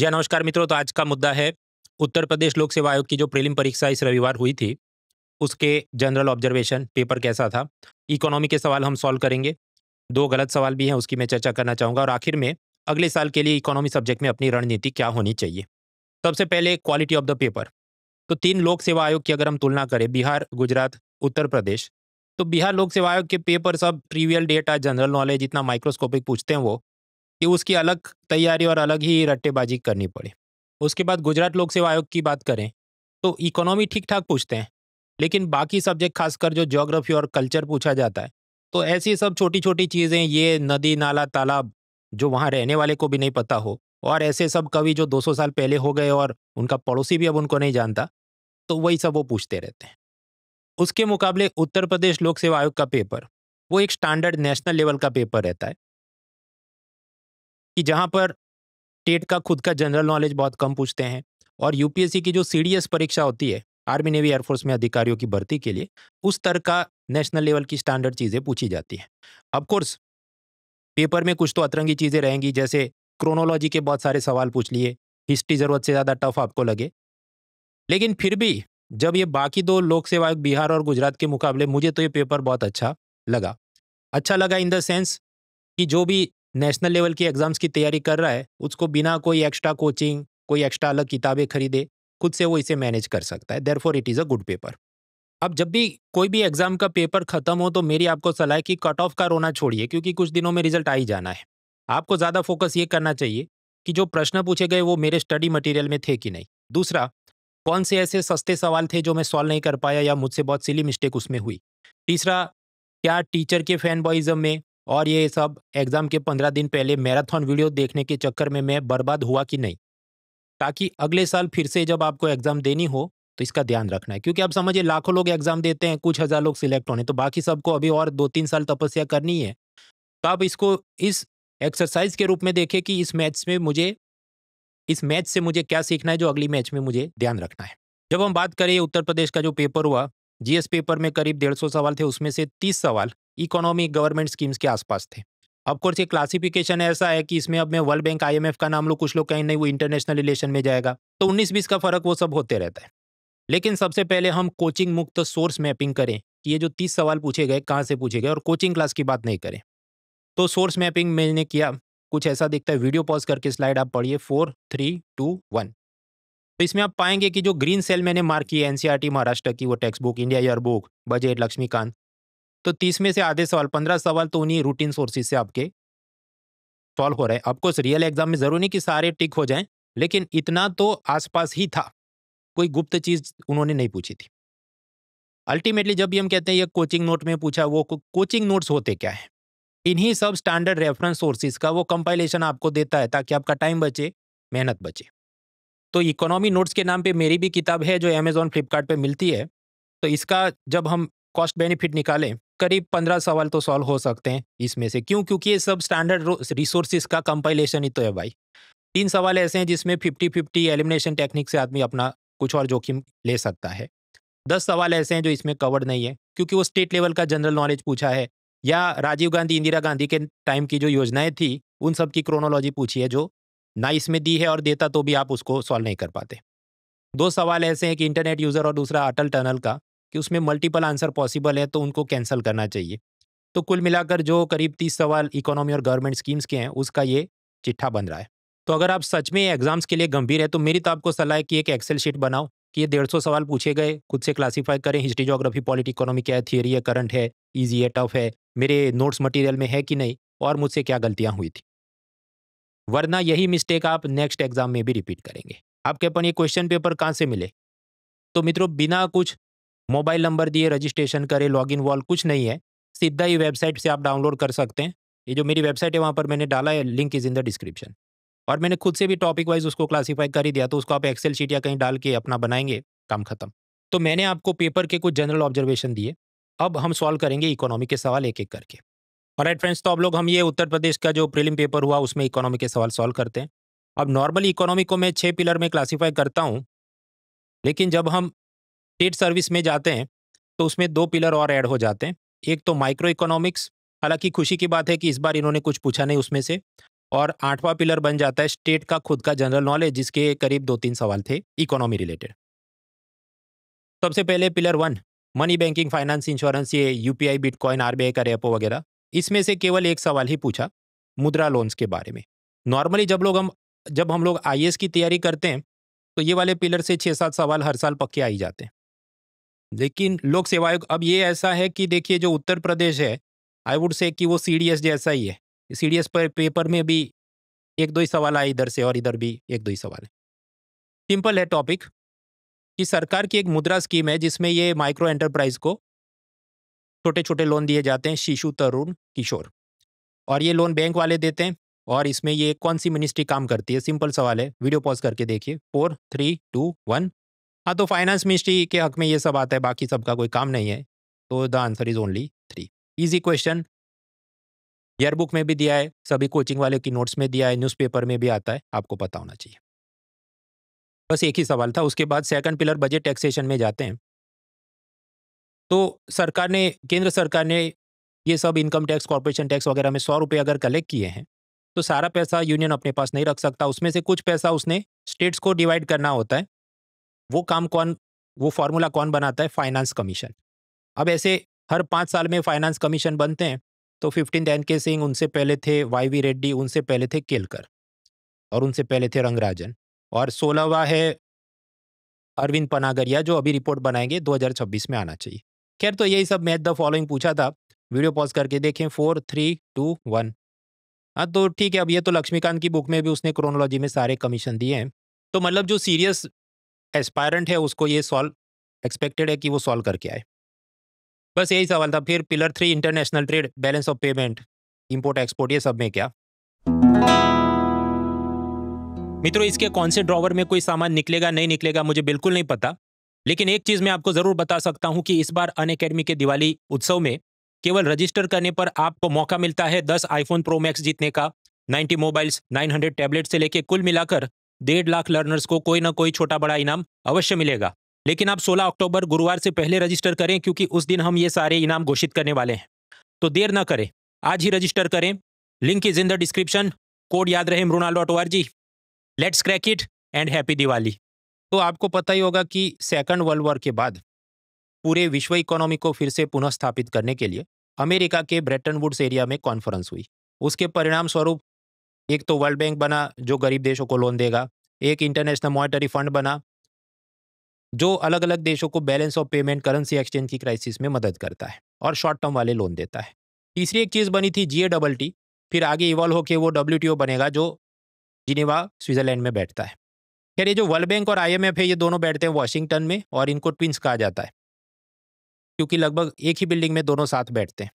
जी हाँ, नमस्कार मित्रों। तो आज का मुद्दा है उत्तर प्रदेश लोक सेवा आयोग की जो प्रीलिम परीक्षा इस रविवार हुई थी, उसके जनरल ऑब्जर्वेशन पेपर कैसा था? इकोनॉमी के सवाल हम सॉल्व करेंगे। 2 गलत सवाल भी हैं, उसकी मैं चर्चा करना चाहूँगा और आखिर में अगले साल के लिए इकोनॉमी सब्जेक्ट में अपनी रणनीति क्या होनी चाहिए? सबसे पहले क्वालिटी ऑफ द पेपर। तो 3 लोक सेवा आयोग की अगर हम तुलना करें, बिहार, गुजरात, उत्तर प्रदेश, तो बिहार लोक सेवा आयोग के पेपर सब ट्रिवियल डेटा, जनरल नॉलेज इतना माइक्रोस्कोपिक पूछते हैं वो, कि उसकी अलग तैयारी और अलग ही रट्टेबाजी करनी पड़े। उसके बाद गुजरात लोक सेवा आयोग की बात करें, तो इकोनॉमी ठीक-ठाक पूछते हैं, लेकिन बाकी सब्जेक्ट खासकर जो ज्योग्राफी और कल्चर पूछा जाता है, तो ऐसी सब छोटी-छोटी चीज़ें, ये नदी, नाला, तालाब, जो वहाँ रहने वाले को भी नहीं पता हो और ऐसे सब कवि जो 200 साल पहले हो गए और उनका पड़ोसी भी अब उनको नहीं जानता, तो वही सब वो पूछते रहते हैं। उसके मुकाबले उत्तर प्रदेश लोक सेवा आयोग का पेपर, वो एक स्टैंडर्ड नेशनल लेवल का पेपर रहता है, कि जहाँ पर टेट का खुद का जनरल नॉलेज बहुत कम पूछते हैं और यूपीएससी की जो सीडीएस परीक्षा होती है, आर्मी नेवी एयरफोर्स में अधिकारियों की भर्ती के लिए, उस स्तर का नेशनल लेवल की स्टैंडर्ड चीज़ें पूछी जाती हैं। ऑफ कोर्स पेपर में कुछ तो अतरंगी चीज़ें रहेंगी, जैसे क्रोनोलॉजी के बहुत सारे सवाल पूछ लिए, हिस्ट्री ज़रूरत से ज़्यादा टफ आपको लगे। लेकिन फिर भी जब ये बाकी 2 लोक सेवा आयोग बिहार और गुजरात के मुकाबले, मुझे तो ये पेपर बहुत अच्छा लगा। अच्छा लगा इन द सेंस कि जो भी नेशनल लेवल की एग्जाम्स की तैयारी कर रहा है, उसको बिना कोई एक्स्ट्रा कोचिंग, कोई एक्स्ट्रा अलग किताबें खरीदे, खुद से वो इसे मैनेज कर सकता है। Therefore it is a good paper. अब जब भी कोई भी एग्जाम का पेपर खत्म हो, तो मेरी आपको सलाह है कि कट ऑफ का रोना छोड़िए, क्योंकि कुछ दिनों में रिजल्ट आ ही जाना है। आपको ज़्यादा फोकस ये करना चाहिए कि जो प्रश्न पूछे गए वो मेरे स्टडी मटेरियल में थे कि नहीं। दूसरा, कौन से ऐसे सस्ते सवाल थे जो मैं सॉल्व नहीं कर पाया या मुझसे बहुत सिली मिस्टेक उसमें हुई। तीसरा, क्या टीचर के फैन बॉयज़्म में और ये सब एग्ज़ाम के 15 दिन पहले मैराथन वीडियो देखने के चक्कर में मैं बर्बाद हुआ कि नहीं? ताकि अगले साल फिर से जब आपको एग्ज़ाम देनी हो, तो इसका ध्यान रखना है। क्योंकि आप समझिए, लाखों लोग एग्ज़ाम देते हैं, कुछ हज़ार लोग सिलेक्ट होने, तो बाकी सबको अभी और 2-3 साल तपस्या करनी है। तो आप इसको इस एक्सरसाइज़ के रूप में देखें कि इस मैच से मुझे क्या सीखना है, जो अगली मैच में मुझे ध्यान रखना है। जब हम बात करें उत्तर प्रदेश का जो पेपर हुआ, जीएस पेपर में करीब 150 सवाल थे, उसमें से 30 सवाल इकोनॉमी गवर्नमेंट स्कीम्स के आसपास थे। ऑफ कोर्स ये क्लासिफिकेशन ऐसा है कि इसमें अब मैं वर्ल्ड बैंक, आईएमएफ का नाम लूँ, कुछ लोग कहें नहीं वो इंटरनेशनल रिलेशन में जाएगा, तो 19-20 का फर्क वो सब होते रहता है। लेकिन सबसे पहले हम कोचिंग मुक्त सोर्स मैपिंग करें कि ये जो 30 सवाल पूछे गए कहाँ से पूछे गए, और कोचिंग क्लास की बात नहीं करें। तो सोर्स मैपिंग मैंने किया, कुछ ऐसा दिखता है। वीडियो पॉज़ करके स्लाइड आप पढ़िए, 4, 3, 2, 1। तो इसमें आप पाएँगे कि जो ग्रीन सेल मैंने मार्क की है एनसीईआरटी महाराष्ट्र की वो textbook, India year book, budget, Laxmikanth, तो 30 में से आधे सवाल, 15 सवाल तो उन्हीं रूटीन सोर्सेज़ से आपके सॉल्व हो रहे हैं। ऑफ कोर्स रियल एग्ज़ाम में ज़रूरी नहीं कि सारे टिक हो जाएँ, लेकिन इतना तो आस-पास ही था। कोई गुप्त चीज़ उन्होंने नहीं पूछी थी। अल्टीमेटली जब भी हम कहते हैं ये कोचिंग नोट में पूछा, वो कोचिंग नोट्स होते क्या हैं? इन्हीं सब स्टैंडर्ड रेफरेंस सोर्सेज़ का वो कंपाइलेशन आपको देता है, ताकि आपका टाइम बचे, मेहनत बचे। तो इकोनॉमी नोट्स के नाम पे मेरी भी किताब है जो अमेज़न, फ्लिपकार्ट पे मिलती है। तो इसका जब हम कॉस्ट बेनिफिट निकालें, करीब 15 सवाल तो सॉल्व हो सकते हैं इसमें से। क्यों? क्योंकि ये सब स्टैंडर्ड रिसोर्सेज़ का कंपाइलेशन ही तो है भाई। 3 सवाल ऐसे हैं जिसमें 50-50 एलिमिनेशन टेक्निक से आदमी अपना कुछ और जोखिम ले सकता है। 10 सवाल ऐसे हैं जो इसमें कवर्ड नहीं है, क्योंकि वो स्टेट लेवल का जनरल नॉलेज पूछा है, या राजीव गांधी, इंदिरा गांधी के टाइम की जो योजनाएँ थी, उन सब की क्रोनोलॉजी पूछी है, जो ना इसमें दी है और देता तो भी आप उसको सॉल्व नहीं कर पाते। 2 सवाल ऐसे हैं कि इंटरनेट यूज़र और दूसरा अटल टनल का, कि उसमें मल्टीपल आंसर पॉसिबल है, तो उनको कैंसल करना चाहिए। तो कुल मिलाकर जो करीब 30 सवाल इकोनॉमी और गवर्नमेंट स्कीम्स के हैं, उसका ये चिट्ठा बन रहा है। तो अगर आप सच में एग्ज़ाम्स के लिए गंभीर है, तो मेरी तो आपको सलाह है कि एक एक्सेल शीट बनाओ कि ये 150 सवाल पूछे गए, खुद से क्लासिफ़ाई करें, हिस्ट्री, ज्योग्राफी, पॉलिटी, इकोनॉमी क्या है, थियरी है, करंट है, ईज़ी है, टफ है, मेरे नोट्स मटीरियल में है कि नहीं, और मुझसे क्या गलतियाँ हुई थी। वरना यही मिस्टेक आप नेक्स्ट एग्ज़ाम में भी रिपीट करेंगे। आपके अपन ये क्वेश्चन पेपर कहाँ से मिले? तो मित्रों, बिना कुछ मोबाइल नंबर दिए रजिस्ट्रेशन करें, लॉगिन वॉल कुछ नहीं है। सीधा ही वेबसाइट से आप डाउनलोड कर सकते हैं। ये जो मेरी वेबसाइट है वहाँ पर मैंने डाला है, link is in the description. और मैंने खुद से भी टॉपिक वाइज़ उसको क्लासिफ़ाई कर ही दिया, तो उसको आप एक्सेल शीट या कहीं डाल के अपना बनाएँगे, काम खत्म। तो मैंने आपको पेपर के कुछ जनरल ऑब्जर्वेशन दिए। अब हम सॉल्व करेंगे इकोनॉमी के सवाल एक-एक करके। ऑलराइट फ्रेंड्स, तो अब लोग हम ये उत्तर प्रदेश का जो प्रीलिम पेपर हुआ उसमें इकोनॉमी के सवाल सॉल्व करते हैं। अब नॉर्मली इकोनॉमी को मैं 6 पिलर में क्लासिफ़ाई करता हूँ, लेकिन जब हम स्टेट सर्विस में जाते हैं, तो उसमें 2 पिलर और ऐड हो जाते हैं। एक तो माइक्रो इकोनॉमिक्स, हालाँकि खुशी की बात है कि इस बार इन्होंने कुछ पूछा नहीं उसमें से। और 8वां पिलर बन जाता है स्टेट का खुद का जनरल नॉलेज, जिसके करीब 2-3 सवाल थे इकोनॉमी रिलेटेड। सबसे पहले pillar 1 money banking, finance, insurance, ये यूपीआई, बिटकॉइन, आरबीआई का रेपो वगैरह। इसमें से केवल एक सवाल ही पूछा मुद्रा लोन्स के बारे में। नॉर्मली जब हम लोग आईएएस की तैयारी करते हैं तो ये वाले पिलर से 6-7 सवाल हर साल पक्के आ ही जाते हैं। लेकिन लोक सेवा आयोग अब ये ऐसा है कि देखिए जो उत्तर प्रदेश है, आई वुड से कि वो सीडीएस जैसा ही है। सीडीएस पर पेपर में भी 1-2 ही सवाल आए इधर से और इधर भी 1-2 ही सवाल है। सिंपल है टॉपिक कि सरकार की एक मुद्रा स्कीम है जिसमें ये माइक्रो एंटरप्राइज को छोटे-छोटे लोन दिए जाते हैं, शिशु, तरुण, किशोर। और ये लोन बैंक वाले देते हैं। और इसमें ये कौन-सी मिनिस्ट्री काम करती है? सिंपल सवाल है, वीडियो पॉज़ करके देखिए। 4, 3, 2, 1। हाँ, तो फाइनेंस मिनिस्ट्री के हक में ये सब आता है, बाकी सबका कोई काम नहीं है। तो the answer is only 3। Easy question, year book में भी दिया है, सभी कोचिंग वाले की नोट्स में दिया है, न्यूज़पेपर में भी आता है, आपको पता होना चाहिए। बस एक ही सवाल था। उसके बाद सेकंड पिलर बजट टैक्सेशन में जाते हैं। तो केंद्र सरकार ने ये सब इनकम टैक्स, कॉर्पोरेशन टैक्स वगैरह में 100 रुपए अगर कलेक्ट किए हैं, तो सारा पैसा यूनियन अपने पास नहीं रख सकता। उसमें से कुछ पैसा उसने स्टेट्स को डिवाइड करना होता है। वो फ़ॉर्मूला कौन बनाता है? Finance commission. अब ऐसे हर 5 साल में फाइनेंस कमीशन बनते हैं। तो 15th एन.के. सिंह, उनसे पहले थे वाई.वी. रेड्डी, उनसे पहले थे केलकर और उनसे पहले थे रंगराजन। और 16वां है अरविंद पनागरिया, जो अभी रिपोर्ट बनाएंगे, 2026 में आना चाहिए। खैर, तो यही सब मैथ द फॉलोइंग पूछा था। वीडियो पॉज़ करके देखें। 4, 3, 2, 1। हाँ, तो ठीक है। अब ये तो लक्ष्मीकांत की बुक में भी उसने क्रोनोलॉजी में सारे कमीशन दिए हैं। तो मतलब जो सीरियस एस्पायरेंट है उसको ये सॉल्व एक्सपेक्टेड है कि वो सॉल्व करके आए। बस यही सवाल था। फिर pillar 3 international trade, balance of payment, import export, ये सब में क्या? मित्रों, इसके कौन से ड्रॉवर में कोई सामान निकलेगा नहीं निकलेगा मुझे बिल्कुल नहीं पता। लेकिन एक चीज मैं आपको जरूर बता सकता हूं कि इस बार अनअकैडमी के दिवाली उत्सव में केवल रजिस्टर करने पर आपको मौका मिलता है 10 आईफोन प्रो मैक्स जीतने का, 90 मोबाइल्स, 900 टैबलेट से लेके कुल मिलाकर 1.5 लाख लर्नर्स को कोई ना कोई छोटा बड़ा इनाम अवश्य मिलेगा। लेकिन आप 16 अक्टूबर गुरुवार से पहले रजिस्टर करें, क्योंकि उस दिन हम ये सारे इनाम घोषित करने वाले हैं। तो देर ना करें, आज ही रजिस्टर करें। Link is in the description. Code याद रहे mrunal.org। Let's crack it and happy Diwali. तो आपको पता ही होगा कि सेकंड वर्ल्ड वॉर के बाद पूरे विश्व इकोनॉमी को फिर से पुनः स्थापित करने के लिए अमेरिका के ब्रेटन वुड्स एरिया में कॉन्फ्रेंस हुई। उसके परिणाम स्वरूप एक तो वर्ल्ड बैंक बना जो गरीब देशों को लोन देगा, एक इंटरनेशनल मॉनेटरी फंड बना जो अलग अलग देशों को balance of payment, currency exchange की क्राइसिस में मदद करता है और शॉर्ट टर्म वाले लोन देता है। तीसरी एक चीज़ बनी थी GATT। फिर आगे इवॉल्व होकर वो WTO बनेगा जो जिनेवा, स्विट्जरलैंड में बैठता है। खैर, ये जो वर्ल्ड बैंक और IMF है, ये दोनों बैठते हैं वॉशिंगटन में और इनको ट्विंस कहा जाता है, क्योंकि लगभग एक ही बिल्डिंग में दोनों साथ बैठते हैं।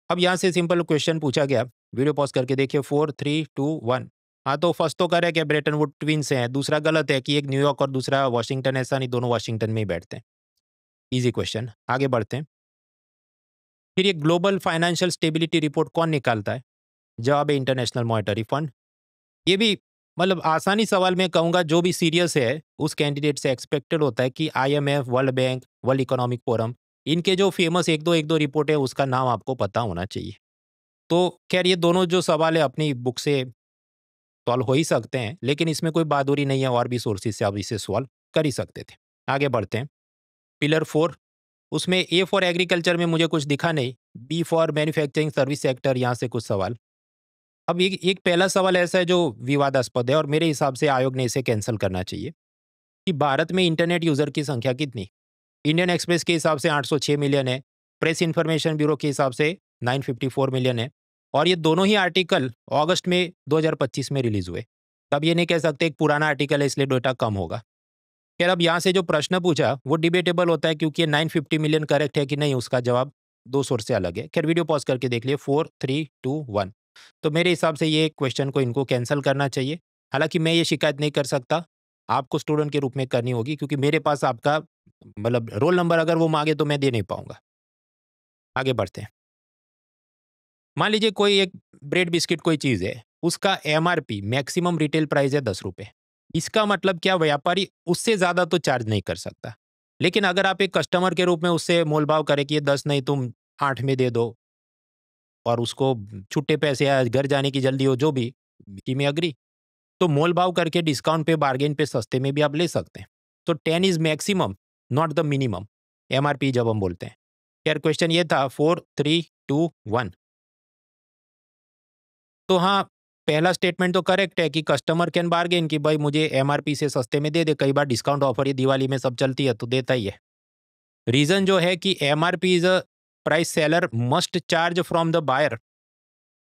अब यहाँ से सिंपल क्वेश्चन पूछा गया, वीडियो पॉज करके देखिए। 4, 3, 2, 1। हाँ, तो फर्स्ट तो करें कि ब्रेटन वुड ट्विंस हैं, दूसरा गलत है कि एक न्यूयॉर्क और दूसरा वॉशिंगटन, ऐसा नहीं, दोनों वॉशिंगटन में ही बैठते हैं। इजी क्वेश्चन, आगे बढ़ते हैं। फिर ये ग्लोबल फाइनेंशियल स्टेबिलिटी रिपोर्ट कौन निकालता है? जवाब है इंटरनेशनल मॉनेटरी फंड। ये भी मतलब आसानी सवाल में कहूंगा, जो भी सीरियस है उस कैंडिडेट से एक्सपेक्टेड होता है कि IMF, world bank, world economic forum, इनके जो फेमस एक दो रिपोर्ट है उसका नाम आपको पता होना चाहिए। तो खैर, ये दोनों जो सवाल है अपनी बुक से सॉल्व हो ही सकते हैं, लेकिन इसमें कोई बहादुरी नहीं है, और भी सोर्सेज से आप इसे सॉल्व कर ही सकते थे। आगे बढ़ते हैं। पिलर 4, उसमें A फॉर एग्रीकल्चर में मुझे कुछ दिखा नहीं, B for manufacturing service sector, यहाँ से कुछ सवाल। अब एक पहला सवाल ऐसा है जो विवादास्पद है और मेरे हिसाब से आयोग ने इसे कैंसिल करना चाहिए, कि भारत में इंटरनेट यूजर की संख्या कितनी? इंडियन एक्सप्रेस के हिसाब से 806 मिलियन है, प्रेस इन्फॉर्मेशन ब्यूरो के हिसाब से 954 मिलियन है, और ये दोनों ही आर्टिकल अगस्त में 2025 में रिलीज हुए। तब ये नहीं कह सकते एक पुराना आर्टिकल है इसलिए डेटा कम होगा। खैर, अब यहाँ से जो प्रश्न पूछा वो डिबेटेबल होता है, क्योंकि 950 मिलियन करेक्ट है कि नहीं उसका जवाब दो सोर्स से अलग है। खैर, वीडियो पॉज करके देख लिए। 4, 3, 2, 1। तो मेरे हिसाब से ये क्वेश्चन को इनको कैंसिल करना चाहिए। हालांकि मैं ये शिकायत नहीं कर सकता, आपको स्टूडेंट के रूप में करनी होगी, क्योंकि मेरे पास आपका मतलब रोल नंबर अगर वो मांगे तो मैं दे नहीं पाऊंगा। आगे बढ़ते हैं। मान लीजिए कोई एक ब्रेड बिस्किट कोई चीज़ है, उसका MRP मैक्सिमम रिटेल प्राइस है 10 रुपये। इसका मतलब क्या, व्यापारी उससे ज़्यादा तो चार्ज नहीं कर सकता। लेकिन अगर आप एक कस्टमर के रूप में उससे मोलभाव करें कि ये 10 नहीं तुम 8 में दे दो, और उसको छुट्टे पैसे या घर जाने की जल्दी हो, जो भी, कि मैं अग्री। तो मोल भाव करके डिस्काउंट पे, बार्गेन पे, सस्ते में भी आप ले सकते हैं। तो 10 is maximum, not the minimum, MRP जब हम बोलते हैं। यार क्वेश्चन ये था 4 3 2 1। तो हाँ, पहला स्टेटमेंट तो करेक्ट है कि कस्टमर कैन बार्गेन, कि भाई मुझे एमआरपी से सस्ते में दे दे। कई बार डिस्काउंट ऑफर ये दिवाली में सब चलती है तो देता ही है। रीजन जो है कि MRP is a price seller must charge from the buyer.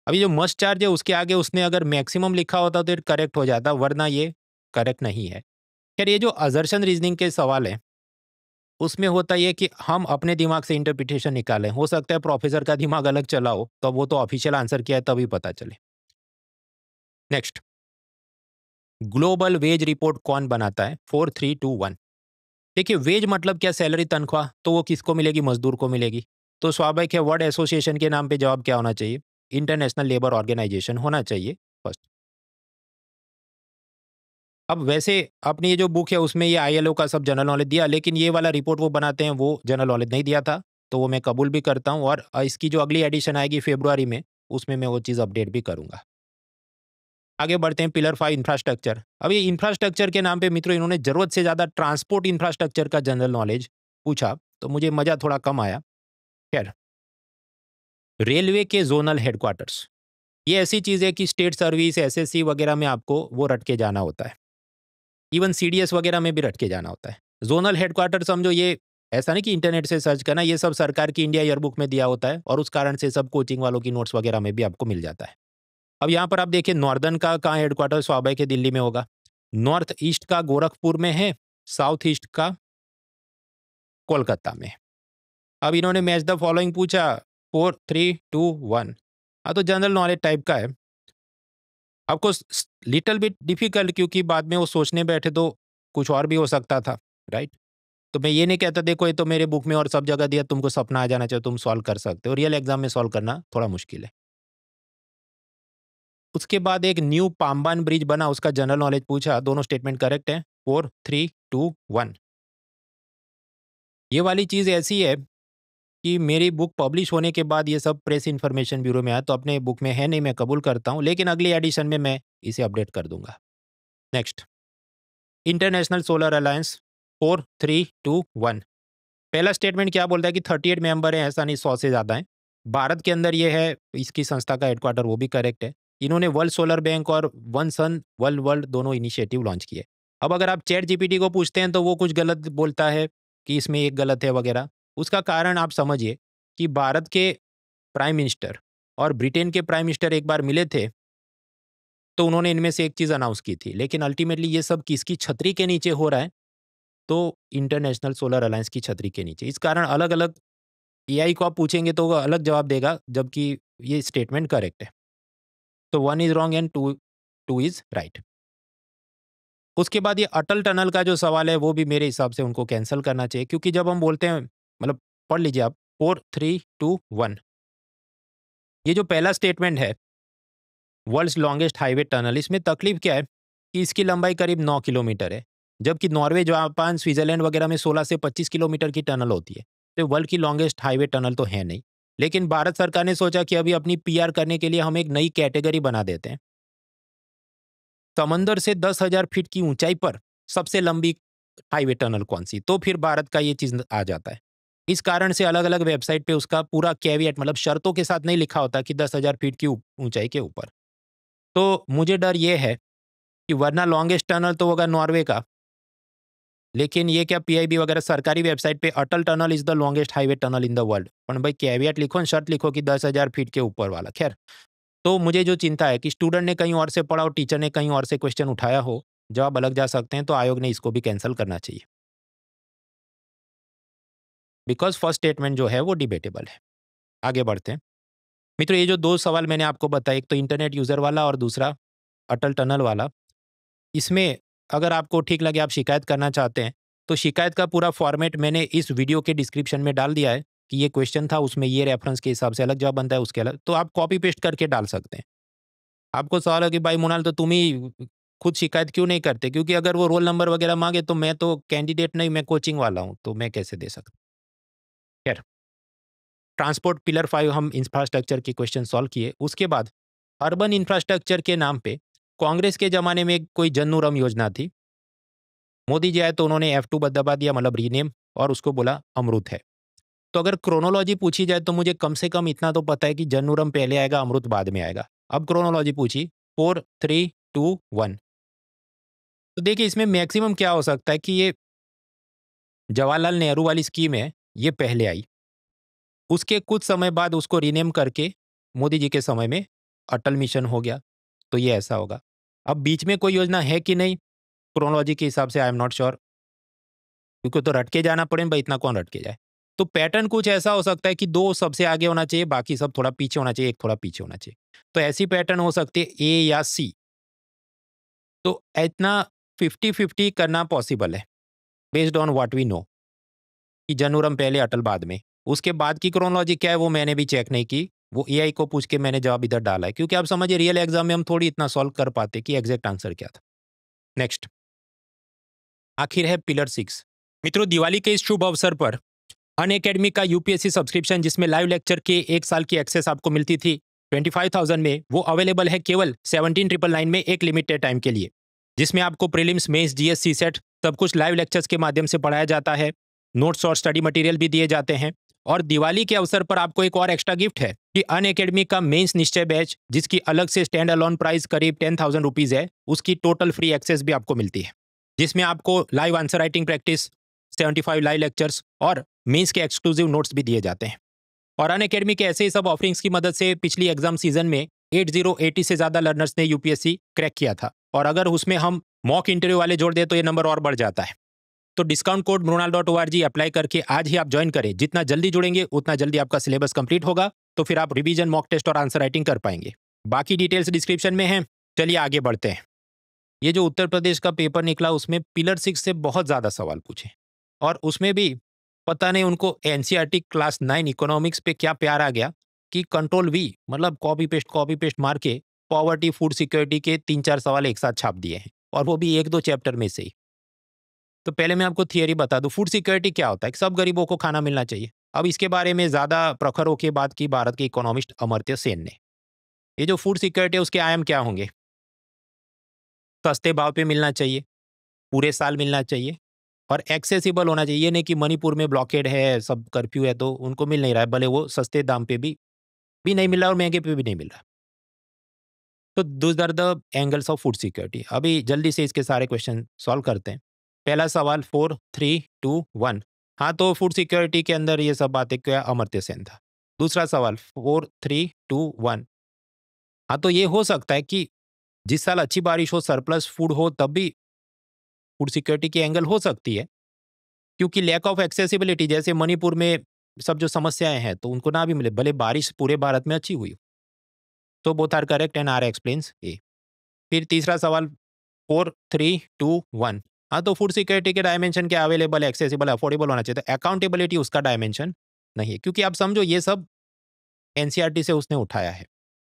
अभी जो मस्ट चार्ज है उसके आगे उसने अगर मैक्सिमम लिखा होता तो करेक्ट हो जाता, वरना ये करेक्ट नहीं है। खैर, ये जो अजर्शन रीजनिंग के सवाल है उसमें होता ये कि हम अपने दिमाग से इंटरप्रिटेशन निकालें। हो सकता है प्रोफेसर का दिमाग अलग चला हो, तो वो तो ऑफिशियल आंसर क्या है तभी पता चले। नेक्स्ट, ग्लोबल वेज रिपोर्ट कौन बनाता है? 4 3 2 1। देखिए, वेज मतलब क्या? सैलरी, तनख्वाह। तो वो किसको मिलेगी? मजदूर को मिलेगी। तो स्वाभाविक है वर्ल्ड एसोसिएशन के नाम पे जवाब क्या होना चाहिए? इंटरनेशनल लेबर ऑर्गेनाइजेशन होना चाहिए फर्स्ट। अब वैसे अपनी ये जो बुक है उसमें ये आईएलओ का सब जनरल नॉलेज दिया, लेकिन ये वाला रिपोर्ट वो बनाते हैं वो जनरल नॉलेज नहीं दिया था। तो वो मैं कबूल भी करता हूँ, और इसकी जो अगली एडिशन आएगी फरवरी में, उसमें मैं वो चीज़ अपडेट भी करूंगा। आगे बढ़ते हैं, पिलर 5 इंफ्रास्ट्रक्चर। अब ये इंफ्रास्ट्रक्चर के नाम पे मित्रों इन्होंने जरूरत से ज़्यादा ट्रांसपोर्ट इंफ्रास्ट्रक्चर का जनरल नॉलेज पूछा, तो मुझे मज़ा थोड़ा कम आया। खैर, रेलवे के जोनल हेडक्वार्टर्स, ये ऐसी चीज़ है कि स्टेट सर्विस, एसएससी वगैरह में आपको वो रट के जाना होता है। इवन सीडीएस वगैरह में भी रट के जाना होता है। जोनल हेडक्वार्टर समझो, ये ऐसा नहीं कि इंटरनेट से सर्च करना, ये सब सरकार की इंडिया ईयरबुक में दिया होता है, और उस कारण से सब कोचिंग वालों की नोट्स वगैरह में भी आपको मिल जाता है। अब यहाँ पर आप देखिए, नॉर्दर्न का कहाँ हेडक्वार्टर? स्वाभाविक है दिल्ली में होगा। नॉर्थ ईस्ट का गोरखपुर में है, साउथ ईस्ट का कोलकाता में। अब इन्होंने मैच द फॉलोइंग पूछा, 4 3 2 1। हाँ, तो जनरल नॉलेज टाइप का है। आपको लिटिल बिट डिफिकल्ट, क्योंकि बाद में वो सोचने बैठे तो कुछ और भी हो सकता था, राइट? तो मैं ये नहीं कहता देखो ये तो मेरे बुक में और सब जगह दिया, तुमको सपना आ जाना चाहिए, तुम सॉल्व कर सकते हो। रियल एग्जाम में सॉल्व करना थोड़ा मुश्किल है। उसके बाद एक न्यू पाम्बान ब्रिज बना, उसका जनरल नॉलेज पूछा। दोनों स्टेटमेंट करेक्ट है। 4 3 2 1। ये वाली चीज़ ऐसी है कि मेरी बुक पब्लिश होने के बाद ये सब प्रेस इन्फॉर्मेशन ब्यूरो में आया, तो अपने बुक में है नहीं, मैं कबूल करता हूँ, लेकिन अगली एडिशन में मैं इसे अपडेट कर दूंगा। Next, international solar alliance. 4 3 2 1। पहला स्टेटमेंट क्या बोलता है कि 38 मेंबर हैं, ऐसा नहीं 100 से ज़्यादा हैं। भारत के अंदर ये है, इसकी संस्था का हेडक्वार्टर, वो भी करेक्ट है। इन्होंने वर्ल्ड सोलर बैंक और वन सन वर्ल्ड वर्ल्ड दोनों इनिशिएटिव लॉन्च किए। अब अगर आप चैट जीपीटी को पूछते हैं तो वो कुछ गलत बोलता है कि इसमें एक गलत है वगैरह। उसका कारण आप समझिए कि भारत के प्राइम मिनिस्टर और ब्रिटेन के प्राइम मिनिस्टर एक बार मिले थे, तो उन्होंने इनमें से एक चीज़ अनाउंस की थी, लेकिन अल्टीमेटली ये सब किसकी छतरी के नीचे हो रहा है? तो इंटरनेशनल सोलर अलायंस की छतरी के नीचे। इस कारण अलग अलग एआई को आप पूछेंगे तो वो अलग जवाब देगा, जबकि ये स्टेटमेंट करेक्ट है। तो 1 is wrong and 2 2 is right. उसके बाद ये अटल टनल का जो सवाल है वो भी मेरे हिसाब से उनको कैंसिल करना चाहिए, क्योंकि जब हम बोलते हैं, मतलब पढ़ लीजिए आप, 4 3 2 1। ये जो पहला स्टेटमेंट है, वर्ल्ड्स लॉन्गेस्ट हाईवे टनल, इसमें तकलीफ क्या है कि इसकी लंबाई करीब 9 किलोमीटर है, जबकि नॉर्वे, जापान, स्विट्जरलैंड वगैरह में 16 से 25 किलोमीटर की टनल होती है। तो वर्ल्ड की लॉन्गेस्ट हाईवे टनल तो है नहीं। लेकिन भारत सरकार ने सोचा कि अभी अपनी पीआर करने के लिए हम एक नई कैटेगरी बना देते हैं। समंदर से 10,000 फीट की ऊंचाई पर सबसे लंबी हाईवे टनल कौन सी? तो फिर भारत का ये चीज आ जाता है। इस कारण से अलग अलग वेबसाइट पे उसका पूरा कैविएट, मतलब शर्तों के साथ नहीं लिखा होता कि 10,000 फीट की ऊंचाई के ऊपर। तो मुझे डर ये है कि वरना लॉन्गेस्ट टनल तो होगा नॉर्वे का, लेकिन ये क्या पीआईबी वगैरह सरकारी वेबसाइट पे Atal Tunnel is the longest highway tunnel in the world, पर भाई कैविएट लिखो, शर्त लिखो कि 10,000 फीट के ऊपर वाला। खैर, तो मुझे जो चिंता है कि स्टूडेंट ने कहीं और से पढ़ा और टीचर ने कहीं और से क्वेश्चन उठाया हो, जवाब अलग जा सकते हैं, तो आयोग ने इसको भी कैंसिल करना चाहिए, बिकॉज फर्स्ट स्टेटमेंट जो है वो डिबेटेबल है। आगे बढ़ते हैं मित्रों, ये जो दो सवाल मैंने आपको बताया, एक तो इंटरनेट यूजर वाला और दूसरा अटल टनल वाला, इसमें अगर आपको ठीक लगे, आप शिकायत करना चाहते हैं, तो शिकायत का पूरा फॉर्मेट मैंने इस वीडियो के डिस्क्रिप्शन में डाल दिया है कि ये क्वेश्चन था, उसमें ये रेफरेंस के हिसाब से अलग जवाब बनता है, उसके अलग, तो आप कॉपी पेस्ट करके डाल सकते हैं। आपको सवाल है कि भाई मोनाल, तो तुम ही खुद शिकायत क्यों नहीं करते? क्योंकि अगर वो रोल नंबर वगैरह मांगे तो मैं तो कैंडिडेट नहीं, मैं कोचिंग वाला हूँ, तो मैं कैसे दे सकता? खैर, ट्रांसपोर्ट पिलर 5 हम इंफ्रास्ट्रक्चर के क्वेश्चन सॉल्व किए। उसके बाद अर्बन इंफ्रास्ट्रक्चर के नाम पे कांग्रेस के ज़माने में कोई जन्नूरम योजना थी। मोदी जी आए तो उन्होंने F2 दबा दिया, मतलब रीनेम, और उसको बोला अमृत है। तो अगर क्रोनोलॉजी पूछी जाए तो मुझे कम से कम इतना तो पता है कि जन्नूरम पहले आएगा, अमृत बाद में आएगा। अब क्रोनोलॉजी पूछी 4 3 2 1, तो देखिए इसमें मैक्सिमम क्या हो सकता है कि ये जवाहरलाल नेहरू वाली स्कीम है, ये पहले आई, उसके कुछ समय बाद उसको रीनेम करके मोदी जी के समय में अटल मिशन हो गया, तो ये ऐसा होगा। अब बीच में कोई योजना है कि नहीं, क्रोनोलॉजी के हिसाब से आई एम नॉट श्योर, क्योंकि तो रट के जाना पड़े भाई, इतना कौन रट के जाए। तो पैटर्न कुछ ऐसा हो सकता है कि दो सबसे आगे होना चाहिए, बाकी सब थोड़ा पीछे होना चाहिए, एक थोड़ा पीछे होना चाहिए। तो ऐसी पैटर्न हो सकती है ए या सी। तो इतना 50-50 करना पॉसिबल है based on what we know, कि जन्नूरम पहले अटल बाद में। उसके बाद की क्रोनोलॉजी क्या है वो मैंने भी चेक नहीं की, वो एआई को पूछ के मैंने जवाब इधर डाला है, क्योंकि आप समझिए रियल एग्जाम में हम थोड़ी इतना सॉल्व कर पाते कि एग्जैक्ट आंसर क्या था। नेक्स्ट, आखिर है पिलर 6। मित्रों, दिवाली के इस शुभ अवसर पर अन अकेडमी का यूपीएससी सब्सक्रिप्शन, जिसमें लाइव लेक्चर के 1 साल की एक्सेस आपको मिलती थी 25,000 में, वो अवेलेबल है केवल 17,999 में, एक लिमिटेड टाइम के लिए, जिसमें आपको प्रीलिम्स, मेंस, जीएस, सीसेट सब कुछ लाइव लेक्चर्स के माध्यम से पढ़ाया जाता है। नोट्स और स्टडी मटेरियल भी दिए जाते हैं। और दिवाली के अवसर पर आपको एक और एक्स्ट्रा गिफ्ट है कि अन अकेडमी का मेंस निश्चय बैच, जिसकी अलग से स्टैंड अलोन प्राइस करीब 10,000 रुपीज है, उसकी टोटल फ्री एक्सेस भी आपको मिलती है, जिसमें आपको live answer writing practice, 75 live lectures और मेंस के एक्सक्लूसिव नोट्स भी दिए जाते हैं। और अन अकेडमी के ऐसे ही सब ऑफरिंग्स की मदद से पिछली एग्जाम सीजन में 80 से ज्यादा लर्नर्स ने यूपीएससी क्रैक किया था, और अगर उसमें हम मॉक इंटरव्यू वाले जोड़ दें तो ये नंबर और बढ़ जाता है। तो डिस्काउंट कोड mrunal.org अप्लाई करके आज ही आप ज्वाइन करें। जितना जल्दी जुड़ेंगे उतना जल्दी आपका सिलेबस कंप्लीट होगा, तो फिर आप रिवीजन, मॉक टेस्ट और आंसर राइटिंग कर पाएंगे। बाकी डिटेल्स डिस्क्रिप्शन में है। चलिए आगे बढ़ते हैं। ये जो उत्तर प्रदेश का पेपर निकला उसमें पिलर 6 से बहुत ज़्यादा सवाल पूछे, और उसमें भी पता नहीं उनको एनसीईआरटी क्लास 9 इकोनॉमिक्स पे क्या प्यार आ गया कि कंट्रोल वी, मतलब कॉपी पेस्ट मार के पॉवर्टी, फूड सिक्योरिटी के 3-4 सवाल एक साथ छाप दिए हैं, और वो भी 1-2 चैप्टर में से ही। तो पहले मैं आपको थियरी बता दूं, फूड सिक्योरिटी क्या होता है कि सब गरीबों को खाना मिलना चाहिए। अब इसके बारे में ज़्यादा प्रखर होकर बात की भारत के इकोनॉमिस्ट अमर्त्य सेन ने। ये जो फूड सिक्योरिटी है उसके आयाम क्या होंगे? सस्ते भाव पे मिलना चाहिए, पूरे साल मिलना चाहिए, और एक्सेसिबल होना चाहिए। ये नहीं कि मणिपुर में ब्लॉकेड है, सब कर्फ्यू है तो उनको मिल नहीं रहा है, भले वो सस्ते दाम पे भी नहीं मिल रहा और महंगे पे भी नहीं मिल रहा। तो those are the angles of food security. अभी जल्दी से इसके सारे क्वेश्चन सॉल्व करते हैं। पहला सवाल 4 3 2 1। हाँ, तो फूड सिक्योरिटी के अंदर ये सब बातें क्या, अमर्त्य सेन था। दूसरा सवाल 4 3 2 1। हाँ, तो ये हो सकता है कि जिस साल अच्छी बारिश हो, सरप्लस फूड हो, तब भी फूड सिक्योरिटी की एंगल हो सकती है, क्योंकि लैक ऑफ एक्सेसिबिलिटी, जैसे मणिपुर में सब जो समस्याएं हैं तो उनको ना भी मिले, भले बारिश पूरे भारत में अच्छी हुई हो। तो both are correct and R explains A. फिर तीसरा सवाल 4 3 2 1। हाँ, तो फूड सिक्योरिटी के डायमेंशन क्या, अवेलेबल, एक्सेसिबल, अफोर्डेबल होना चाहिए। तो अकाउंटेबिलिटी उसका डायमेंशन नहीं है, क्योंकि आप समझो ये सब एनसीईआरटी से उसने उठाया है।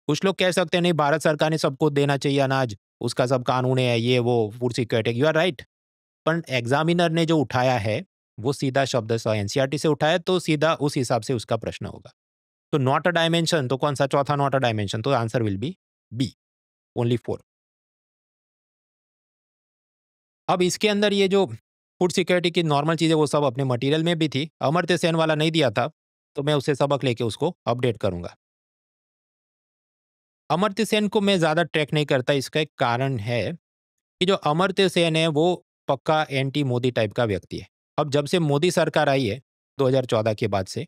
कुछ लोग कह सकते हैं नहीं, भारत सरकार ने सबको देना चाहिए अनाज, उसका सब कानून है, ये वो food security, you are right. पर एग्जामिनर ने जो उठाया है वो सीधा शब्द एनसीईआरटी से उठाया, तो सीधा उस हिसाब से उसका प्रश्न होगा। तो नॉट अ डायमेंशन, तो कौन सा चौथा नॉट अ डायमेंशन, तो answer will be B, only 4। अब इसके अंदर ये जो फूड सिक्योरिटी की नॉर्मल चीज़ें वो सब अपने मटेरियल में भी थी, अमर्त्य सेन वाला नहीं दिया था, तो मैं उससे सबक लेके उसको अपडेट करूंगा। अमर्त्य सेन को मैं ज़्यादा ट्रैक नहीं करता, इसका एक कारण है कि जो अमर्त्य सेन है वो पक्का एंटी मोदी टाइप का व्यक्ति है। अब जब से मोदी सरकार आई है 2014 के बाद से,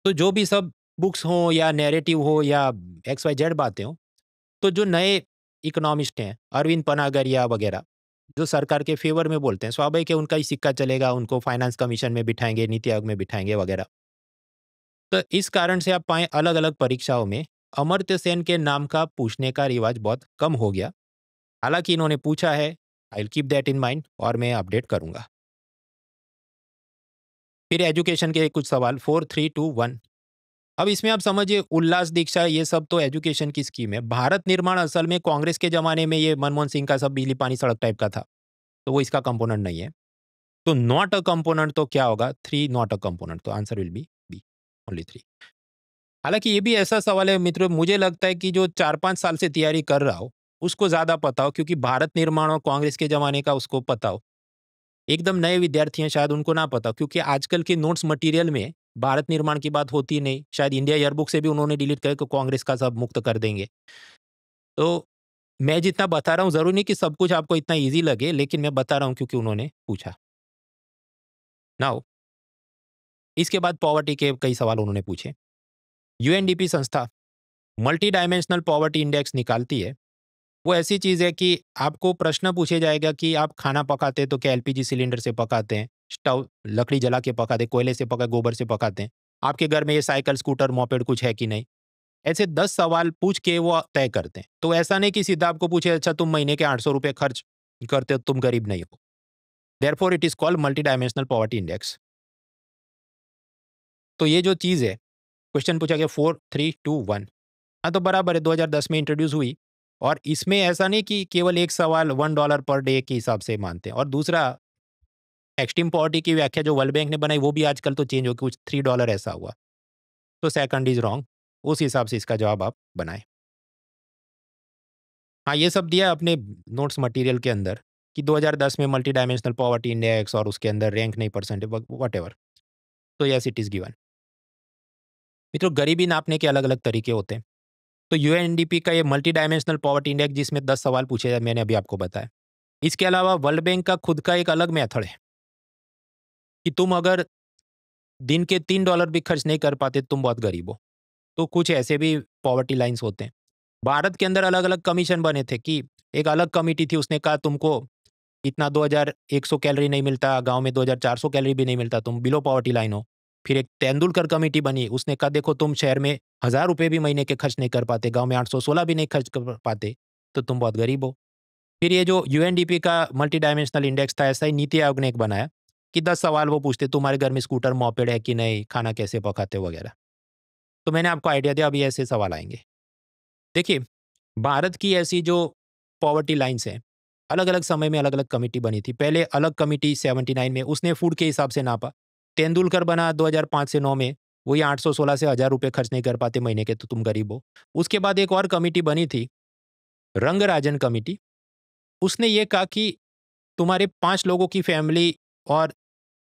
तो जो भी सब बुक्स हो या नैरेटिव हो या एक्स वाई जेड बातें हो, तो जो नए इकोनॉमिस्ट हैं, अरविंद पनागरिया वगैरह, जो सरकार के फेवर में बोलते हैं, स्वाभाविक है उनका ही सिक्का चलेगा, उनको फाइनेंस कमीशन में बिठाएंगे, नीति आयोग में बिठाएंगे वगैरह। तो इस कारण से आप पाएं अलग अलग परीक्षाओं में अमर्त्य सेन के नाम का पूछने का रिवाज बहुत कम हो गया। हालांकि इन्होंने पूछा है, I will keep that in mind, और मैं अपडेट करूंगा। फिर एजुकेशन के कुछ सवाल 4 3 2 1। अब इसमें आप समझिए उल्लास दीक्षा ये सब तो एजुकेशन की स्कीम है। भारत निर्माण असल में कांग्रेस के जमाने में ये मनमोहन सिंह का सब बिजली पानी सड़क टाइप का था, तो वो इसका कंपोनेंट नहीं है। तो नॉट अ कंपोनेंट तो क्या होगा, 3 नॉट अ कंपोनेंट, तो answer will be B, only 3। हालांकि ये भी ऐसा सवाल है मित्रों, मुझे लगता है कि जो 4-5 साल से तैयारी कर रहा हो उसको ज्यादा पता हो, क्योंकि भारत निर्माण और कांग्रेस के जमाने का उसको पता हो। एकदम नए विद्यार्थी हैं, शायद उनको ना पता हो, क्योंकि आजकल के नोट्स मटेरियल में भारत निर्माण की बात होती ही नहीं। शायद इंडिया ईयरबुक से भी उन्होंने डिलीट करके कांग्रेस का सब मुक्त कर देंगे। तो मैं जितना बता रहा हूँ, जरूरी नहीं कि सब कुछ आपको इतना ईजी लगे, लेकिन मैं बता रहा हूँ क्योंकि उन्होंने पूछा। नाउ इसके बाद पॉवर्टी के कई सवाल उन्होंने पूछे। यूएनडीपी संस्था मल्टी डायमेंशनल पॉवर्टी इंडेक्स निकालती है। वो ऐसी चीज़ है कि आपको प्रश्न पूछे जाएगा कि आप खाना पकाते हैं तो क्या एलपीजी सिलेंडर से पकाते हैं, स्टव लकड़ी जला के पकाते हैं, कोयले से पका, गोबर से पकाते हैं, आपके घर में ये साइकिल स्कूटर मोपेड कुछ है कि नहीं। ऐसे 10 सवाल पूछ के वो तय करते हैं। तो ऐसा नहीं कि सीधा आपको पूछे अच्छा तुम महीने के 800 रुपये खर्च करते हो, तुम गरीब नहीं हो। Therefore it is called multi dimensional poverty index. तो ये जो चीज़ है, क्वेश्चन पूछा गया 4, 3, 2, 1। हाँ, तो बराबर है, 2010 में इंट्रोड्यूस हुई। और इसमें ऐसा नहीं कि केवल एक सवाल $1 पर डे के हिसाब से मानते हैं। और दूसरा, एक्सट्रीम पॉवर्टी की व्याख्या जो वर्ल्ड बैंक ने बनाई वो भी आजकल तो चेंज हो गई, कुछ $3 ऐसा हुआ। तो सेकंड इज रॉन्ग। उस हिसाब से इसका जवाब आप बनाएं। हाँ, ये सब दिया है अपने नोट्स मटेरियल के अंदर कि 2010 में मल्टी डायमेंशनल पॉवर्टी इंडेक्स और उसके अंदर रैंक नहीं, परसेंटेज, वट एवर। तो यस, इट इज गिवन। मित्रों, गरीबी नापने के अलग अलग तरीके होते हैं। तो यूएनडीपी का ये मल्टी डायमेंशनल पॉवर्टी इंडेक्स, जिसमें 10 सवाल पूछे जाए, मैंने अभी आपको बताया। इसके अलावा वर्ल्ड बैंक का खुद का एक अलग मेथड है कि तुम अगर दिन के $3 भी खर्च नहीं कर पाते, तुम बहुत गरीब हो। तो कुछ ऐसे भी पॉवर्टी लाइंस होते हैं। भारत के अंदर अलग अलग कमीशन बने थे कि एक अलग कमिटी थी, उसने कहा तुमको इतना 2100 कैलोरी नहीं मिलता, गांव में 2400 कैलोरी भी नहीं मिलता, तुम बिलो पॉवर्टी लाइन हो। फिर एक तेंदुलकर कमेटी बनी, उसने कहा देखो तुम शहर में 1000 रुपये भी महीने के खर्च नहीं कर पाते, गांव में 816 भी नहीं खर्च कर पाते, तो तुम बहुत गरीब हो। फिर ये जो यूएनडीपी का मल्टी डायमेंशनल इंडेक्स था, ऐसा ही नीति आयोग ने एक बनाया कि 10 सवाल वो पूछते, तुम्हारे घर में स्कूटर मोपेड है कि नहीं, खाना कैसे पकाते हो वगैरह। तो मैंने आपको आइडिया दिया, अभी ऐसे सवाल आएंगे। देखिए, भारत की ऐसी जो पॉवर्टी लाइन्स हैं, अलग अलग समय में अलग अलग कमेटी बनी थी। पहले अलग कमेटी 79 में, उसने फूड के हिसाब से नापा। तेंदुलकर बना 2005 से 9 में, वही 816 से 1000 रुपये खर्च नहीं कर पाते महीने के, तो तुम गरीब हो। उसके बाद एक और कमेटी बनी थी, रंगराजन कमेटी। उसने ये कहा कि तुम्हारे 5 लोगों की फैमिली और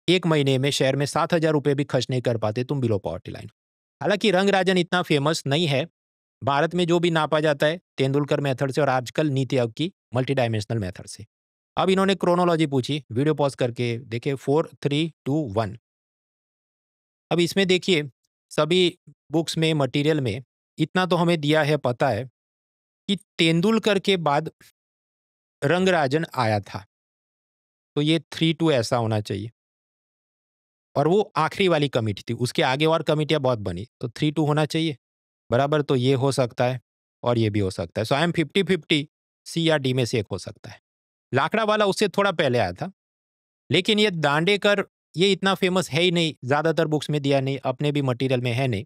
एक महीने में शहर में 7000 रुपये भी खर्च नहीं कर पाते, तुम बिलो पॉवर्टी लाइन। हालांकि रंगराजन इतना फेमस नहीं है। भारत में जो भी नापा जाता है तेंदुलकर मेथड से और आजकल नीति आयोग की मल्टी डायमेंशनल मेथड से। अब इन्होंने क्रोनोलॉजी पूछी, वीडियो पॉज करके देखिए, 4, 3, 2, 1। अब इसमें देखिए, सभी बुक्स में, मटेरियल में इतना तो हमें दिया है, पता है कि तेंदुलकर के बाद रंगराजन आया था। तो ये 3-2 ऐसा होना चाहिए। और वो आखिरी वाली कमेटी थी, उसके आगे और कमेटियां बहुत बनी, तो 3-2 होना चाहिए बराबर। तो ये हो सकता है और ये भी हो सकता है। सो आई एम 50-50, सी या डी में से एक हो सकता है। लाकड़ा वाला उससे थोड़ा पहले आया था, लेकिन ये दांडेकर ये इतना फेमस है ही नहीं, ज्यादातर बुक्स में दिया नहीं, अपने भी मटेरियल में है नहीं।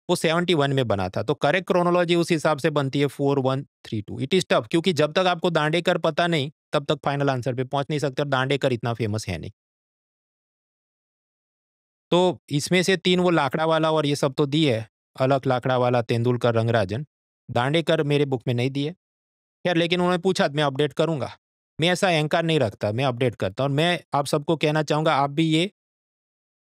वो 71 में बना था। तो करेक्ट क्रोनोलॉजी उस हिसाब से बनती है 4-1-3-2। इट इज टफ, क्योंकि जब तक आपको दांडेकर पता नहीं तब तक फाइनल आंसर पे पहुंच नहीं सकते, और दांडेकर इतना फेमस है नहीं। तो इसमें से 3 वो लाकड़ा वाला और ये सब तो दी है, अलग लाकड़ा वाला, तेंदुलकर, रंगराजन। दांडेकर मेरे बुक में नहीं दिए। खैर, लेकिन उन्होंने पूछा तो मैं अपडेट करूंगा। मैं ऐसा अहंकार नहीं रखता, मैं अपडेट करता हूँ। और मैं आप सबको कहना चाहूंगा, आप भी ये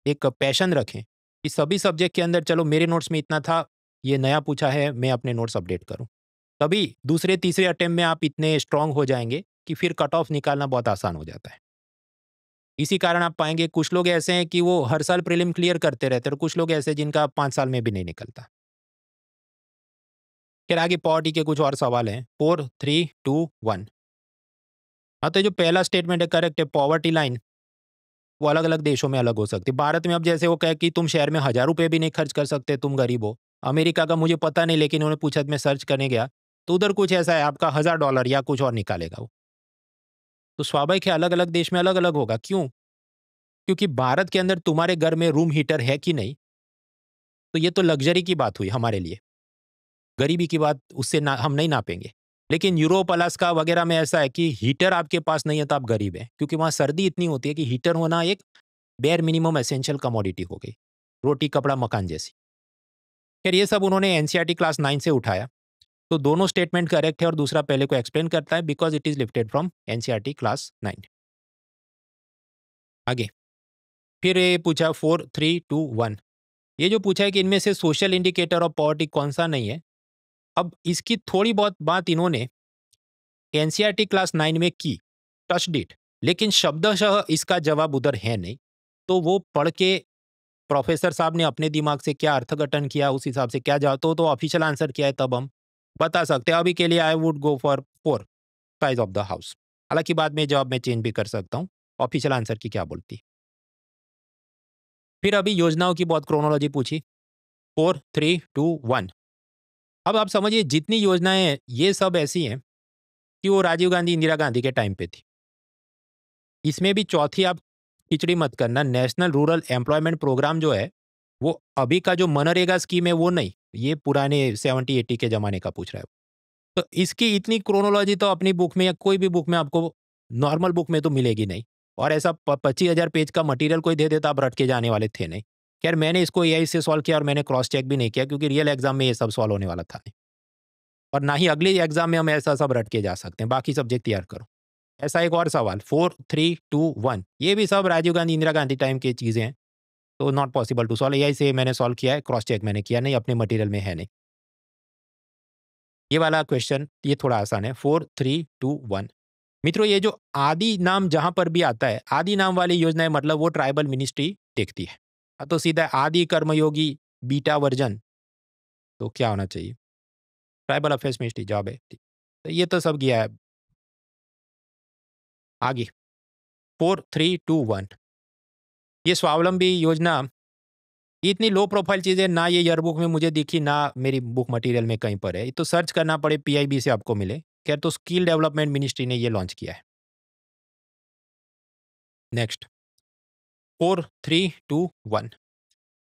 एक पैशन रखें कि सभी सब्जेक्ट के अंदर, चलो मेरे नोट्स में इतना था, ये नया पूछा है, मैं अपने नोट्स अपडेट करूं। तभी दूसरे तीसरे अटेम्प्ट में आप इतने स्ट्रांग हो जाएंगे कि फिर कट ऑफ निकालना बहुत आसान हो जाता है। इसी कारण आप पाएंगे कुछ लोग ऐसे हैं कि वो हर साल प्रीलिम क्लियर करते रहते हैं, और कुछ लोग ऐसे जिनका 5 साल में भी नहीं निकलता। फिर आगे पॉवर्टी के कुछ और सवाल हैं। 4, 3, 2, 1। हाँ, तो जो पहला स्टेटमेंट है करेक्ट है। पॉवर्टी लाइन वो अलग अलग देशों में अलग हो सकती है। भारत में अब जैसे वो कहे कि तुम शहर में 1000 रुपये भी नहीं खर्च कर सकते, तुम गरीब हो। अमेरिका का मुझे पता नहीं, लेकिन उन्होंने पूछा, मैं सर्च करने गया तो उधर कुछ ऐसा है, आपका $1000 या कुछ और निकालेगा वो। तो स्वाभाविक है अलग अलग देश में अलग अलग होगा। क्यों? क्योंकि भारत के अंदर तुम्हारे घर में रूम हीटर है कि नहीं, तो ये तो लग्जरी की बात हुई हमारे लिए। गरीबी की बात उससे ना, हम नहीं नापेंगे। लेकिन यूरोप, अलास्का वगैरह में ऐसा है कि हीटर आपके पास नहीं है तो आप गरीब हैं, क्योंकि वहां सर्दी इतनी होती है कि हीटर होना एक बेयर मिनिमम एसेंशियल कमोडिटी हो गई। रोटी कपड़ा मकान जैसी। फिर ये सब उन्होंने एनसीईआरटी क्लास 9 से उठाया। तो दोनों स्टेटमेंट करेक्ट है और दूसरा पहले को एक्सप्लेन करता है because it is lifted from NCERT class 9। आगे फिर ये पूछा 4, 3, 2, 1। ये जो पूछा है कि इनमें से सोशल इंडिकेटर ऑफ पॉवर्टी कौन सा नहीं है। अब इसकी थोड़ी बहुत बात इन्होंने एनसीईआरटी क्लास 9 में की, टच्ड इट, लेकिन शब्दशः इसका जवाब उधर है नहीं। तो वो पढ़ के प्रोफेसर साहब ने अपने दिमाग से क्या अर्थघटन किया, उस हिसाब से क्या जवाब तो ऑफिशियल आंसर क्या है तब हम बता सकते हैं। अभी के लिए I would go for 4 size of the house. हालांकि बाद में जवाब में चेंज भी कर सकता हूँ ऑफिशियल आंसर की क्या बोलती है। फिर अभी योजनाओं की बहुत क्रोनोलॉजी पूछी। 4, 3, 2, 1। अब आप समझिए जितनी योजनाएं हैं ये सब ऐसी हैं कि वो राजीव गांधी इंदिरा गांधी के टाइम पे थी। इसमें भी चौथी आप खिचड़ी मत करना। नेशनल रूरल एम्प्लॉयमेंट प्रोग्राम जो है वो अभी का जो मनरेगा स्कीम है वो नहीं, ये पुराने 70-80 के जमाने का पूछ रहा है। तो इसकी इतनी क्रोनोलॉजी तो अपनी बुक में या कोई भी बुक में आपको नॉर्मल बुक में तो मिलेगी नहीं। और ऐसा 25,000 पेज का मटेरियल कोई दे देता आप रट के जाने वाले थे नहीं। खैर मैंने इसको एआई से सॉल्व किया और मैंने क्रॉस चेक भी नहीं किया क्योंकि रियल एग्जाम में ये सब सॉल्व होने वाला था नहीं। और ना ही अगले एग्जाम में हम ऐसा सब रट के जा सकते हैं। बाकी सब्जेक्ट तैयार करो। ऐसा एक और सवाल 4, 3, 2, 1। ये भी सब राजीव गांधी इंदिरा गांधी टाइम की चीजें हैं। तो not possible to solve. AI से मैंने सॉल्व किया है, क्रॉस चेक मैंने किया नहीं, अपने मटेरियल में है नहीं। ये वाला क्वेश्चन ये थोड़ा आसान है। 4, 3, 2, 1। मित्रों ये जो आदि नाम जहां पर भी आता है, आदि नाम वाली योजना है मतलब वो ट्राइबल मिनिस्ट्री देखती है। तो सीधा आदि कर्मयोगी बीटा वर्जन तो क्या होना चाहिए? ट्राइबल अफेयर्स मिनिस्ट्री जॉब है। तो ये तो सब गया है आगे। 4, 3, 2, 1। ये स्वावलंबी योजना ये इतनी लो प्रोफाइल चीज़ है ना, ये ईयरबुक में मुझे दिखी ना मेरी बुक मटेरियल में कहीं पर है। ये तो सर्च करना पड़े पीआईबी से आपको मिले। खैर तो स्किल डेवलपमेंट मिनिस्ट्री ने ये लॉन्च किया है। नेक्स्ट 4, 3, 2, 1।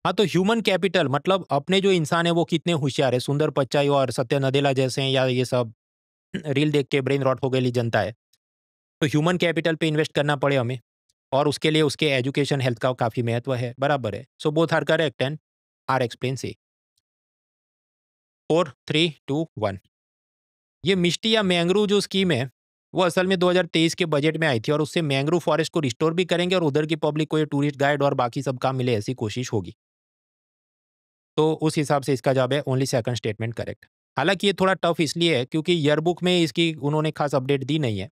हाँ तो ह्यूमन कैपिटल मतलब अपने जो इंसान है वो कितने होशियार है। सुंदर पिचाई और सत्य नदेला जैसे हैं या ये सब रील देख के ब्रेन रॉट हो गई जनता है। तो ह्यूमन कैपिटल पे इन्वेस्ट करना पड़े हमें और उसके लिए उसके एजुकेशन हेल्थ का काफ़ी महत्व है। बराबर है। So both are correct and R explain से। 4, 3, 2, 1। ये मिष्टी या मैंग्रोव जो स्कीम है वो असल में 2023 के बजट में आई थी और उससे मैंग्रोव फॉरेस्ट को रिस्टोर भी करेंगे और उधर की पब्लिक को ये टूरिस्ट गाइड और बाकी सब काम मिले ऐसी कोशिश होगी। तो उस हिसाब से इसका जवाब है ओनली सेकंड स्टेटमेंट करेक्ट। हालांकि ये थोड़ा टफ इसलिए है क्योंकि ईयरबुक में इसकी उन्होंने खास अपडेट दी नहीं है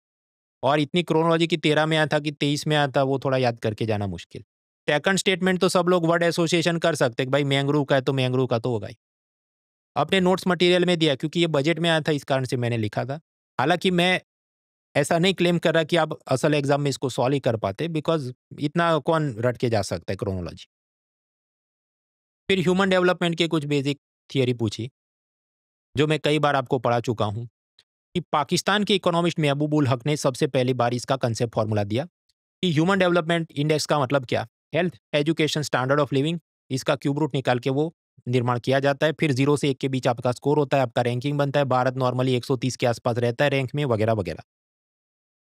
और इतनी क्रोनोलॉजी की 13 में आया था कि 23 में आया था, वो थोड़ा याद करके जाना मुश्किल। सेकंड स्टेटमेंट तो सब लोग वर्ड एसोसिएशन कर सकते हैं कि भाई मैंग्रोव का है तो मैंग्रोव का तो होगा ही। अपने नोट्स मटेरियल में दिया क्योंकि ये बजट में आया था इस कारण से मैंने लिखा था। हालांकि मैं ऐसा नहीं क्लेम कर रहा कि आप असल एग्जाम में इसको सॉल्व ही कर पाते बिकॉज इतना कौन रट के जा सकता है क्रोनोलॉजी। फिर ह्यूमन डेवलपमेंट के कुछ बेसिक थियरी पूछी जो मैं कई बार आपको पढ़ा चुका हूँ कि पाकिस्तान के इकोनॉमिस्ट महबूब उल हक ने सबसे पहली बार इसका कंसेप्ट फॉर्मूला दिया कि ह्यूमन डेवलपमेंट इंडेक्स का मतलब क्या, health education standard of living, इसका क्यूब रूट निकाल के वो निर्माण किया जाता है। फिर 0 से 1 के बीच आपका स्कोर होता है, आपका रैंकिंग बनता है। भारत नॉर्मली 130 के आसपास रहता है रैंक में वगैरह वगैरह।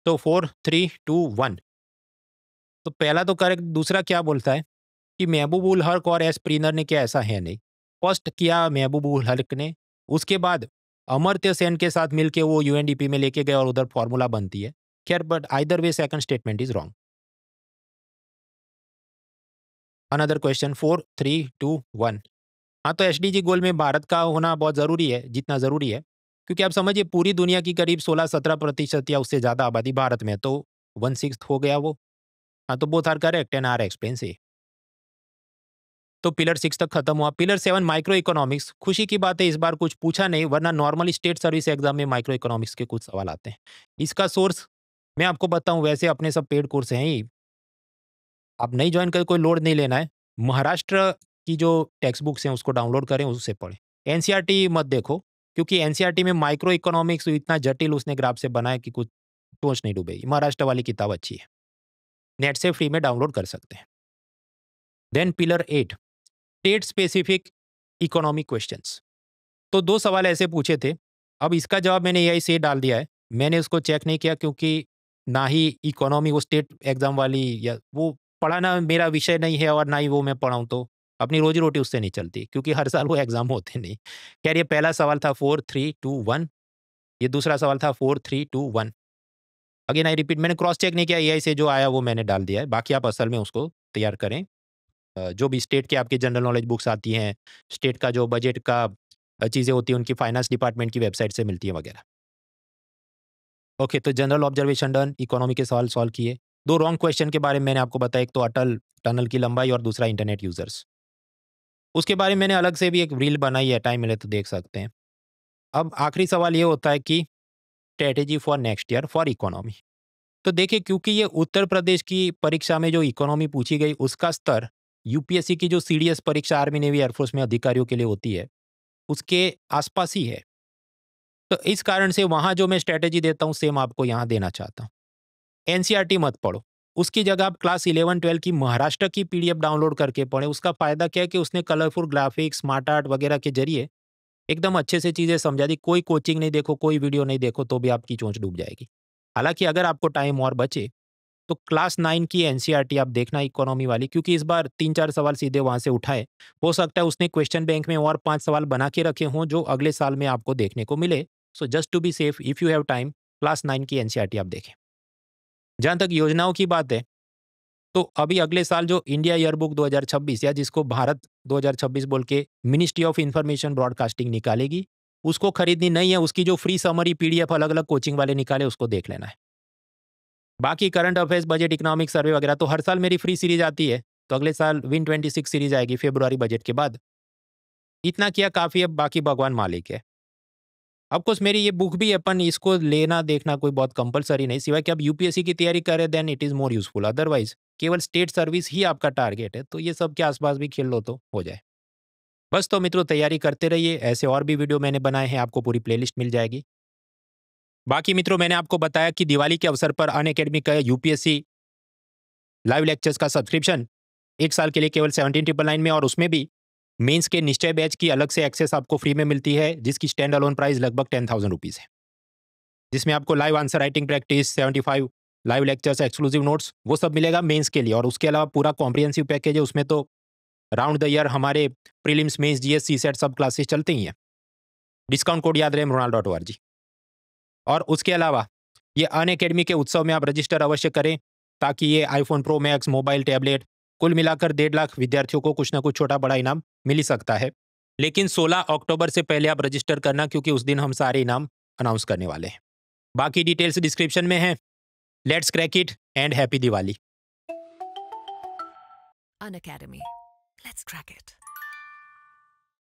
तो 4, 3, 2, 1। तो पहला तो करेक्ट। दूसरा क्या बोलता है कि महबूब उल हक और एस प्रीनर ने क्या, ऐसा है नहीं। फर्स्ट किया महबूब उल हक ने, उसके बाद अमर्त्य सेन के साथ मिलके वो यूएनडीपी में लेके गए और उधर फॉर्मूला बनती है। खैर but either way second statement is wrong. Another question 4, 3, 2, 1। हाँ तो एसडीजी गोल में भारत का होना बहुत ज़रूरी है, जितना ज़रूरी है क्योंकि आप समझिए पूरी दुनिया की करीब 16-17% या उससे ज़्यादा आबादी भारत में है, तो 1/6 हो गया वो। हाँ तो both are correct and R explain से। तो पिलर 6 तक खत्म हुआ। Pillar 7 microeconomics. खुशी की बात है इस बार कुछ पूछा नहीं, वरना नॉर्मली स्टेट सर्विस एग्जाम में माइक्रो इकोनॉमिक्स के कुछ सवाल आते हैं। इसका सोर्स मैं आपको बताऊं, वैसे अपने सब पेड कोर्स हैं ही, आप नहीं ज्वाइन कर कोई लोड नहीं लेना है। महाराष्ट्र की जो टेक्स्ट बुक्स हैं उसको डाउनलोड करें, उससे पढ़ें। एनसीईआरटी मत देखो क्योंकि एनसीईआरटी में माइक्रो इकोनॉमिक्स इतना जटिल उसने ग्राफ से बनाया कि कुछ सोच नहीं डूबेगी। महाराष्ट्र वाली किताब अच्छी है, नेट से फ्री में डाउनलोड कर सकते हैं। Then pillar 8 state specific economic questions. तो 2 सवाल ऐसे पूछे थे। अब इसका जवाब मैंने यही से डाल दिया है। मैंने उसको चेक नहीं किया क्योंकि ना ही इकोनॉमी वो स्टेट एग्जाम वाली या वो पढ़ाना मेरा विषय नहीं है और ना ही वो मैं पढ़ाऊँ, तो अपनी रोजी रोटी उससे नहीं चलती, क्योंकि हर साल वो एग्जाम होते नहीं। खैर, ये पहला सवाल था 4 3 2 1, ये दूसरा सवाल था 4 3 2 1। अगेन आई रिपीट, मैंने क्रॉस चेक नहीं किया, एआई से जो आया वो मैंने डाल दिया है, बाकी आप असल में उसको तैयार करें। जो भी स्टेट के आपके जनरल नॉलेज बुक्स आती हैं, स्टेट का जो बजट का चीज़ें होती हैं, उनकी फाइनेंस डिपार्टमेंट की वेबसाइट से मिलती है वगैरह। ओके, तो जनरल ऑब्जर्वेशन डन, इकोनॉमी के सवाल सॉल्व किए। 2 रॉन्ग क्वेश्चन के बारे में मैंने आपको बताया, एक तो अटल टनल की लंबाई और दूसरा इंटरनेट यूज़र्स। उसके बारे में मैंने अलग से भी एक रील बनाई है, टाइम मिले तो देख सकते हैं। अब आखिरी सवाल ये होता है कि strategy for next year for economy. तो देखिए, क्योंकि ये उत्तर प्रदेश की परीक्षा में जो इकोनॉमी पूछी गई उसका स्तर यूपीएससी की जो सीडीएस परीक्षा आर्मी नेवी एयरफोर्स में अधिकारियों के लिए होती है, उसके आसपास ही है। तो इस कारण से वहाँ जो मैं स्ट्रैटेजी देता हूँ सेम आपको यहाँ देना चाहता हूँ। एनसीईआरटी मत पढ़ो, उसकी जगह आप क्लास 11-12 की महाराष्ट्र की पीडीएफ डाउनलोड करके पढ़ें। उसका फ़ायदा क्या है कि उसने कलरफुल ग्राफिक्स, स्मार्ट आर्ट वगैरह के ज़रिए एकदम अच्छे से चीज़ें समझा दी। कोई कोचिंग नहीं देखो, कोई वीडियो नहीं देखो तो भी आपकी चोंच डूब जाएगी। हालाँकि अगर आपको टाइम और बचे तो क्लास 9 की एनसीईआरटी आप देखना इकोनॉमी वाली, क्योंकि इस बार 3-4 सवाल सीधे वहाँ से उठाए। हो सकता है उसने क्वेश्चन बैंक में और 5 सवाल बना के रखे हों जो अगले साल में आपको देखने को मिले। So just to be safe, if you have time, class 9 की एनसीईआरटी आप देखें। जहाँ तक योजनाओं की बात है, तो अभी अगले साल जो इंडिया ईयरबुक 2026 या जिसको भारत 2026 बोल के मिनिस्ट्री ऑफ इंफॉर्मेशन ब्रॉडकास्टिंग निकालेगी, उसको खरीदनी नहीं है। उसकी जो फ्री समरी पीडीएफ अलग-अलग कोचिंग वाले निकाले उसको देख लेना है। बाकी current affairs, budget, economic survey वगैरह तो हर साल मेरी फ्री सीरीज आती है, तो अगले साल विन 26 सीरीज आएगी फरवरी बजट के बाद। इतना किया काफ़ी है, बाकी भगवान मालिक है। ऑफ कोर्स मेरी ये बुक भी अपन इसको लेना देखना कोई बहुत कंपल्सरी नहीं, सिवाय कि आप यूपीएससी की तैयारी करें then it is more useful, otherwise केवल स्टेट सर्विस ही आपका टारगेट है, तो ये सब के आस-पास भी खेल लो तो हो जाए। बस तो मित्रों तैयारी करते रहिए, ऐसे और भी वीडियो मैंने बनाए हैं, आपको पूरी प्लेलिस्ट मिल जाएगी। बाकी मित्रों मैंने आपको बताया कि दिवाली के अवसर पर अनअकैडमी का यूपीएससी लाइव लेक्चर्स का सब्सक्रिप्शन 1 साल के लिए केवल 17,999 में, और उसमें भी मेंस के निश्चय बैच की अलग से एक्सेस आपको फ्री में मिलती है, जिसकी स्टैंड अलोन प्राइस लगभग 10,000 रुपीज़ है। जिसमें आपको live answer writing practice, 75 live lectures, exclusive notes, वो सब मिलेगा मेंस के लिए। और उसके अलावा पूरा कॉम्प्रिहेंसिव पैकेज है, उसमें तो राउंड द ईयर हमारे प्रीलिम्स, मेंस, जीएस, सीसेट सब क्लासेस चलते ही हैं। डिस्काउंट कोड याद रहे, mronal.org। और उसके अलावा ये अनअकैडमी के उत्सव में आप रजिस्टर अवश्य करें, ताकि ये iPhone pro max, mobile, tablet, कुल मिलाकर 1.5 लाख विद्यार्थियों को कुछ ना कुछ छोटा बड़ा इनाम मिल ही सकता है। लेकिन 16 अक्टूबर से पहले आप रजिस्टर करना, क्योंकि उस दिन हम सारे इनाम अनाउंस करने वाले हैं। बाकी डिटेल्स डिस्क्रिप्शन में है। Let's crack it and happy Diwali. Unacademy. Let's crack it.